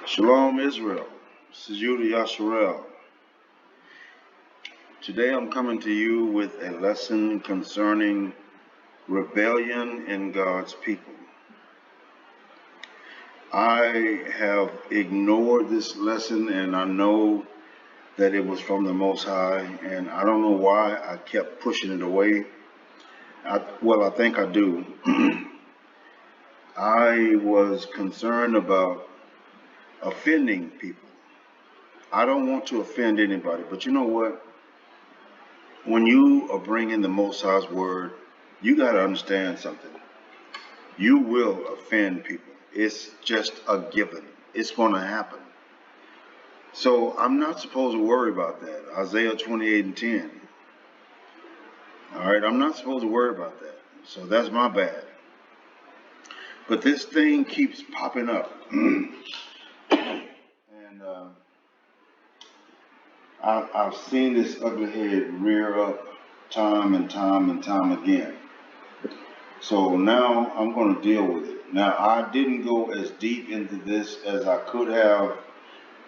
Shalom Israel, this is Yuda Yasharel. Today I'm coming to you with a lesson concerning rebellion in God's people. I have ignored this lesson and I know that it was from the Most High, and I don't know why I kept pushing it away. I think I do. I was concerned about offending people. I don't want to offend anybody, but you know what? When you are bringing the Most High's word, you got to understand something. You will offend people. It's just a given. It's going to happen. So I'm not supposed to worry about that. Isaiah 28:10. All right, I'm not supposed to worry about that. So that's my bad. But this thing keeps popping up. and I've seen this ugly head rear up time and time and time again. So now I'm going to deal with it. Now, I didn't go as deep into this as I could have.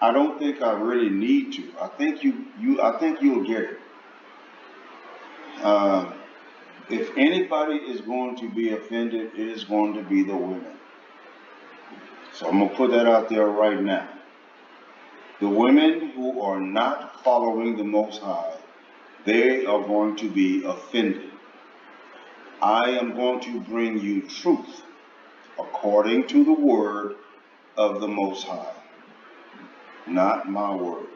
I don't think I really need to. I think you'll get it. If anybody is going to be offended, it is going to be the women. So I'm going to put that out there right now. The women who are not following the Most High, they are going to be offended. I am going to bring you truth according to the word of the Most High, not my word.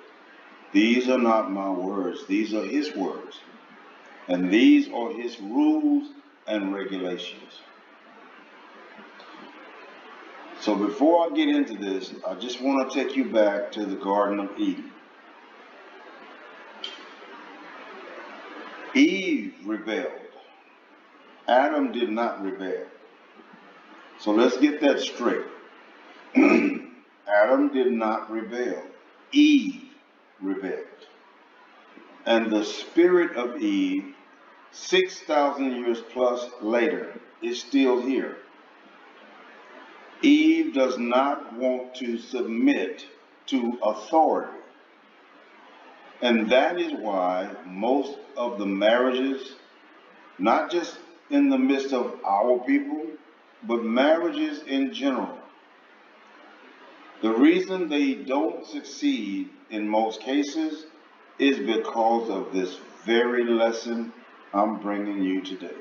These are not my words. These are his words. And these are his rules and regulations. So before I get into this, I just want to take you back to the Garden of Eden. Eve rebelled. Adam did not rebel. So let's get that straight. Adam did not rebel. Eve rebelled. And the spirit of Eve, 6,000 years plus later, is still here. Eve does not want to submit to authority. And that is why most of the marriages, not just in the midst of our people, but marriages in general, the reason they don't succeed in most cases is because of this very lesson I'm bringing you today.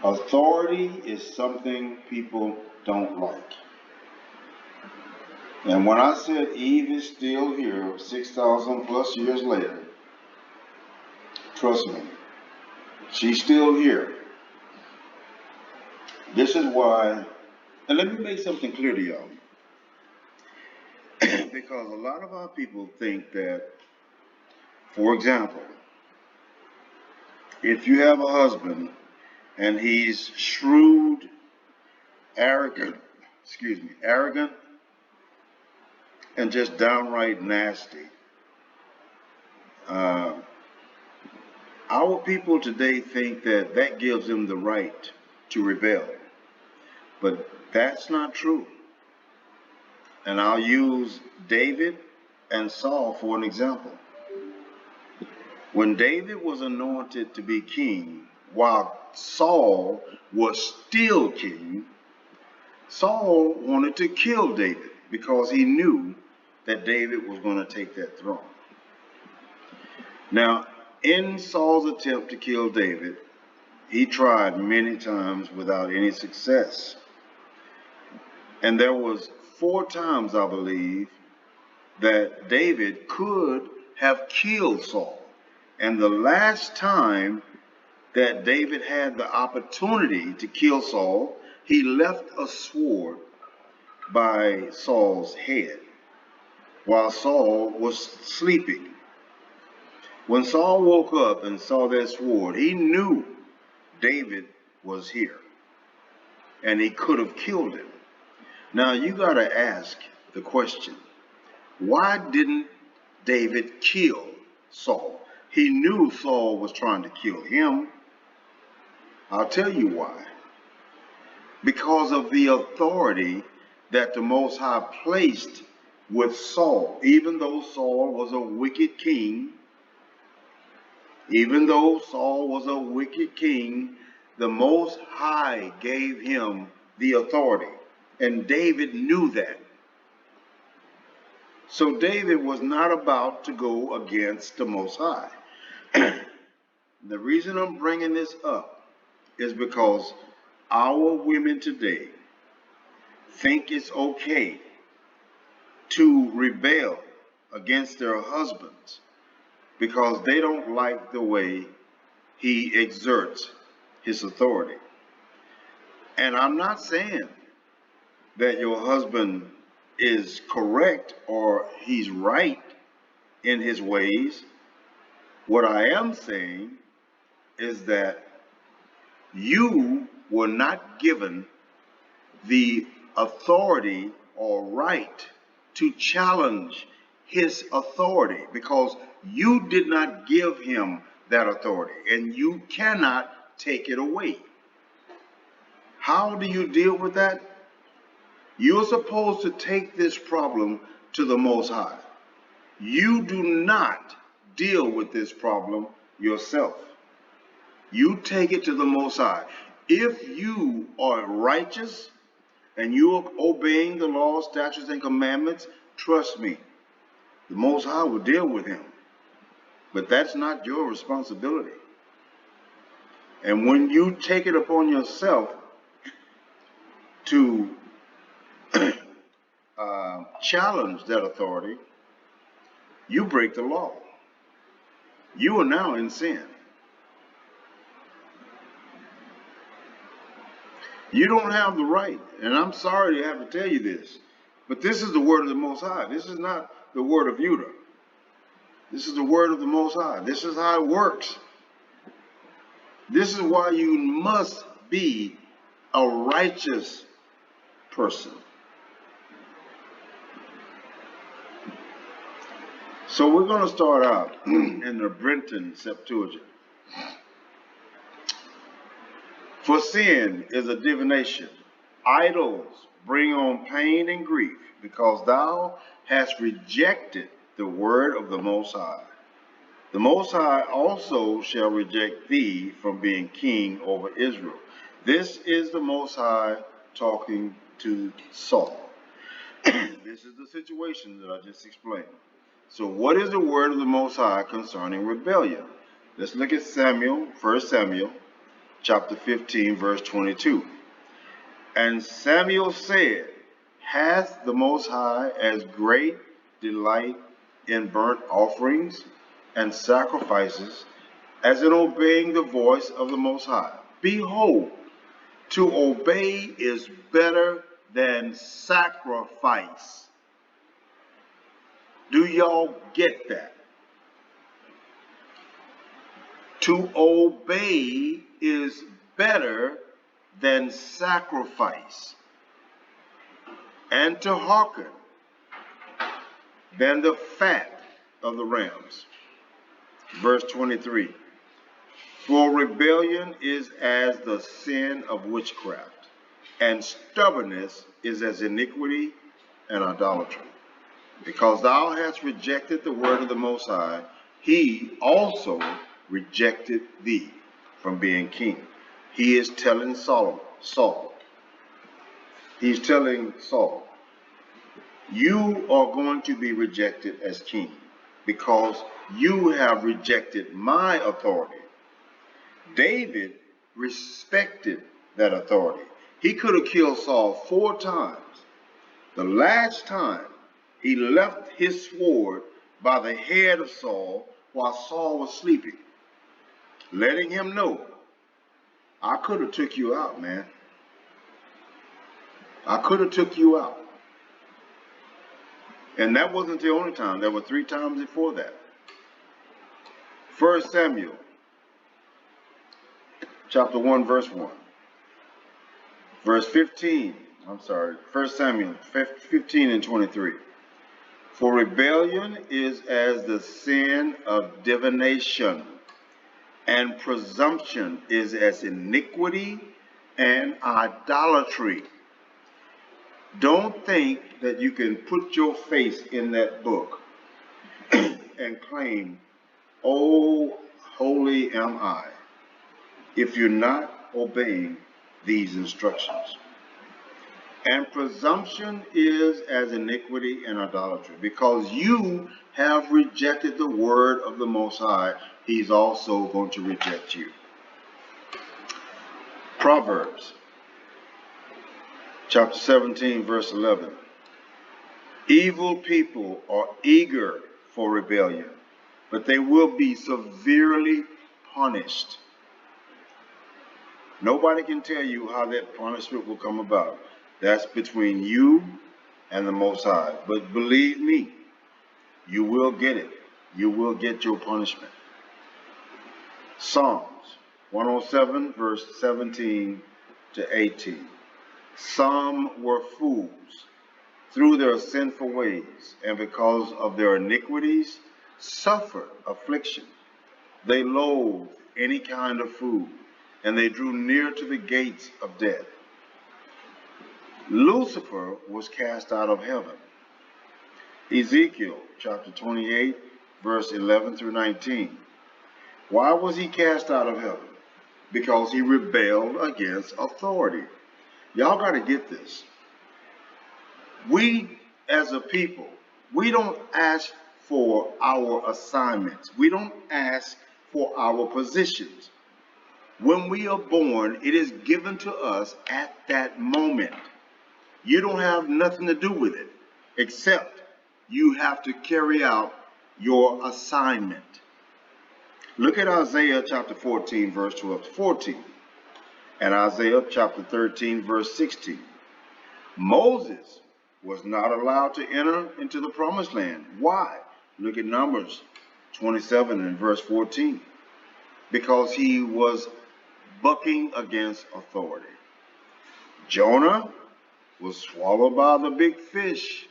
Authority is something people don't like. And when I said Eve is still here 6,000 plus years later, trust me, she's still here. This is why, and let me make something clear to y'all. Because a lot of our people think that, for example, if you have a husband and he's shrewd, arrogant, and just downright nasty, our people today think that that gives them the right to rebel. But that's not true. And I'll use David and Saul for an example. When David was anointed to be king, while Saul was still king, Saul wanted to kill David because he knew that David was going to take that throne. Now, in Saul's attempt to kill David, he tried many times without any success. And there was 4 times, I believe, that David could have killed Saul. And the last time that David had the opportunity to kill Saul, he left a sword by Saul's head while Saul was sleeping. When Saul woke up and saw that sword, he knew David was here and he could have killed him. Now you got to ask the question, why didn't David kill Saul? He knew Saul was trying to kill him. I'll tell you why. Because of the authority that the Most High placed with Saul. Even though Saul was a wicked king, even though Saul was a wicked king, the Most High gave him the authority. And David knew that. So David was not about to go against the Most High. The reason I'm bringing this up is because our women today think it's okay to rebel against their husbands because they don't like the way he exerts his authority. And I'm not saying that your husband is correct or he's right in his ways. What I am saying is that you were not given the authority or right to challenge his authority because you did not give him that authority and you cannot take it away. How do you deal with that? You're supposed to take this problem to the Most High. You do not deal with this problem yourself. You take it to the Most High. If you are righteous and you are obeying the laws, statutes, and commandments, trust me, the Most High will deal with him. But that's not your responsibility. And when you take it upon yourself to challenge that authority, you break the law. You are now in sin. You don't have the right, and I'm sorry to have to tell you this, but this is the word of the Most High. This is not the word of Judah. This is the word of the Most High. This is how it works. This is why you must be a righteous person. So we're going to start out in the Brenton Septuagint. For sin is a divination. Idols bring on pain and grief, because thou hast rejected the word of the Most High. The Most High also shall reject thee from being king over Israel. This is the Most High talking to Saul. This is the situation that I just explained. So what is the word of the Most High concerning rebellion? Let's look at Samuel, 1 Samuel, chapter 15, verse 22. And Samuel said, hath the Most High as great delight in burnt offerings and sacrifices as in obeying the voice of the Most High? Behold, to obey is better than sacrifice. Do y'all get that? To obey is better than sacrifice, and to hearken than the fat of the rams. Verse 23. For rebellion is as the sin of witchcraft, and stubbornness is as iniquity and idolatry. Because thou hast rejected the word of the Most High, he also rejected thee from being king. He is telling Saul. He's telling Saul, you are going to be rejected as king because you have rejected my authority. David respected that authority. He could have killed Saul 4 times. The last time, he left his sword by the head of Saul while Saul was sleeping, letting him know, I could have took you out, man. I could have took you out. And that wasn't the only time. There were 3 times before that. 1 Samuel, chapter 1, verse 1. Verse 15, 1 Samuel 15 and 23. For rebellion is as the sin of divination, and presumption is as iniquity and idolatry. Don't think that you can put your face in that book and claim, oh, holy am I, if you're not obeying these instructions. And presumption is as iniquity and idolatry. Because you have rejected the word of the Most High, he's also going to reject you. Proverbs chapter 17, verse 11. Evil people are eager for rebellion, but they will be severely punished. Nobody can tell you how that punishment will come about. That's between you and the Most High. But believe me, you will get it. You will get your punishment. Psalms 107, verse 17 to 18. Some were fools through their sinful ways, and because of their iniquities, suffered affliction. They loathed any kind of food, and they drew near to the gates of death. Lucifer was cast out of heaven. Ezekiel chapter 28, verse 11 through 19. Why was he cast out of heaven? Because he rebelled against authority. Y'all got to get this. We, as a people, we don't ask for our assignments. We don't ask for our positions. When we are born, it is given to us at that moment. You don't have nothing to do with it, except you have to carry out your assignment. Look at Isaiah chapter 14, verse 12 to 14, and Isaiah chapter 13, verse 16. Moses was not allowed to enter into the promised land. Why? Look at Numbers 27 and verse 14. Because he was bucking against authority. Jonah was swallowed by the big fish.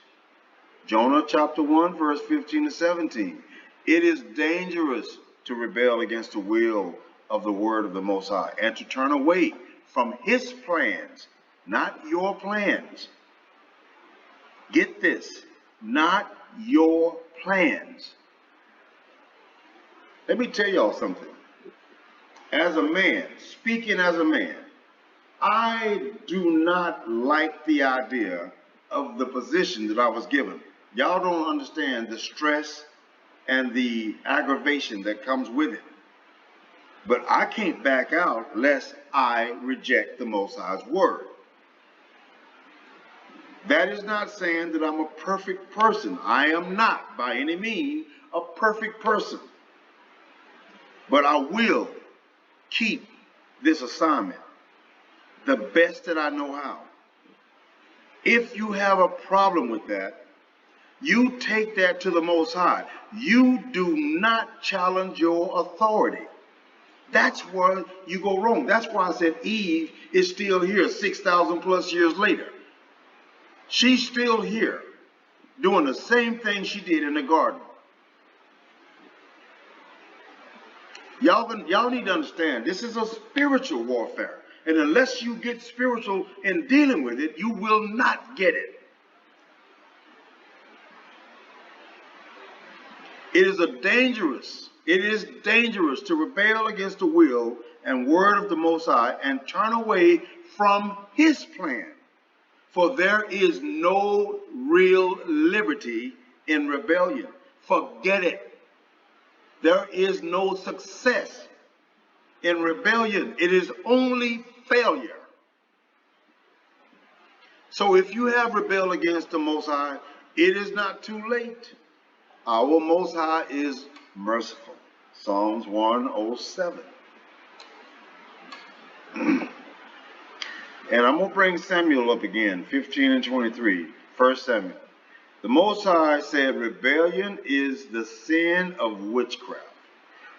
Jonah chapter 1, verse 15 to 17. It is dangerous to rebel against the will of the word of the Most High and to turn away from his plans, not your plans. Get this, not your plans. Let me tell y'all something. As a man, speaking as a man, I do not like the idea of the position that I was given. Y'all don't understand the stress and the aggravation that comes with it. But I can't back out lest I reject the Most High's word. That is not saying that I'm a perfect person. I am not by any means a perfect person. But I will keep this assignment the best that I know how. If you have a problem with that, you take that to the Most High. You do not challenge your authority. That's where you go wrong. That's why I said Eve is still here 6,000 plus years later. She's still here doing the same thing she did in the garden. Y'all need to understand, this is a spiritual warfare. And unless you get spiritual in dealing with it, you will not get it. It is dangerous to rebel against the will and word of the Most High and turn away from his plan. For there is no real liberty in rebellion. Forget it. There is no success in rebellion. It is only failure. So if you have rebelled against the Most High, it is not too late. Our Most High is merciful. Psalms 107. And I'm going to bring Samuel up again, 15 and 23, 1 Samuel. The Most High said, rebellion is the sin of witchcraft.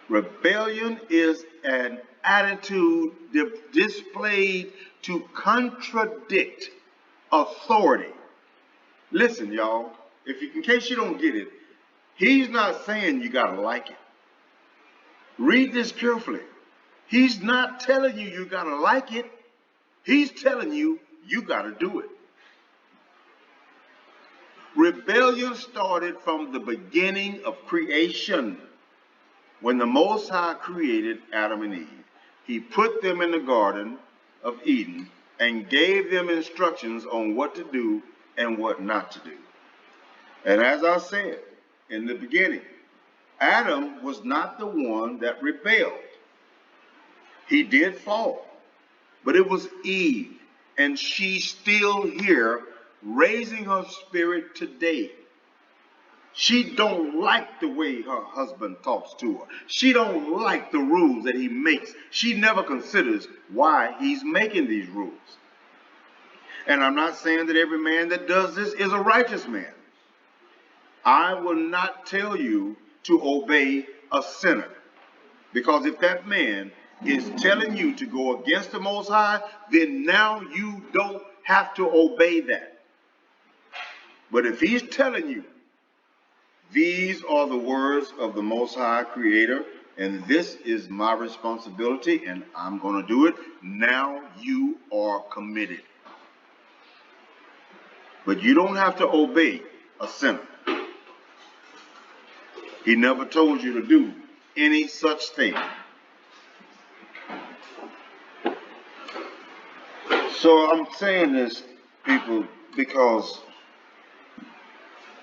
Rebellion is an attitude displayed to contradict authority. Listen, y'all, in case you don't get it, he's not saying you got to like it. Read this carefully. He's not telling you got to like it. He's telling you got to do it. Rebellion started from the beginning of creation. When the Most High created Adam and Eve, he put them in the Garden of Eden and gave them instructions on what to do and what not to do. And as I said in the beginning, Adam was not the one that rebelled. He did fall, but it was Eve, and she's still here raising her spirit today. She don't like the way her husband talks to her. She don't like the rules that he makes. She never considers why he's making these rules. And I'm not saying that every man that does this is a righteous man. I will not tell you to obey a sinner. Because if that man is telling you to go against the Most High, then now you don't have to obey that. But if he's telling you, these are the words of the Most High Creator, and this is my responsibility, and I'm going to do it, now you are committed. But you don't have to obey a sinner. He never told you to do any such thing. So I'm saying this, people, because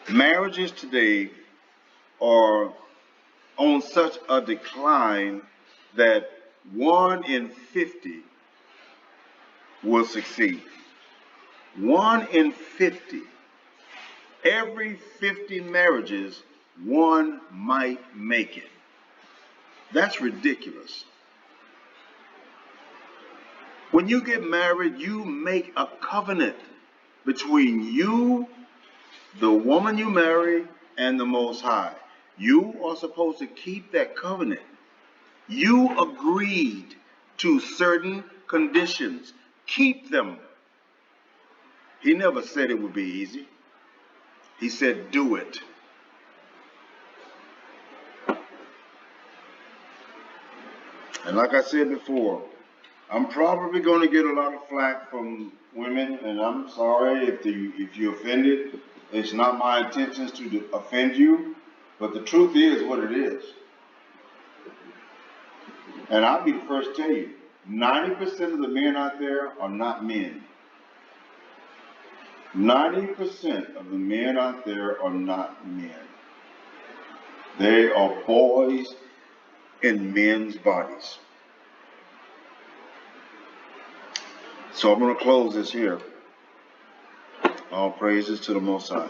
marriages today are on such a decline that 1 in 50 will succeed. 1 in 50. Every 50 marriages, 1 might make it. That's ridiculous. When you get married, you make a covenant between you, the woman you marry, and the Most High. You are supposed to keep that covenant. You agreed to certain conditions. Keep them. He never said it would be easy. He said, do it. And like I said before, I'm probably going to get a lot of flack from women, and I'm sorry if you're offended. It's not my intentions to offend you, but the truth is what it is. And I'll be the first to tell you, 90% of the men out there are not men. 90% of the men out there are not men. They are boys in men's bodies. So I'm going to close this here. All praises to the Most High.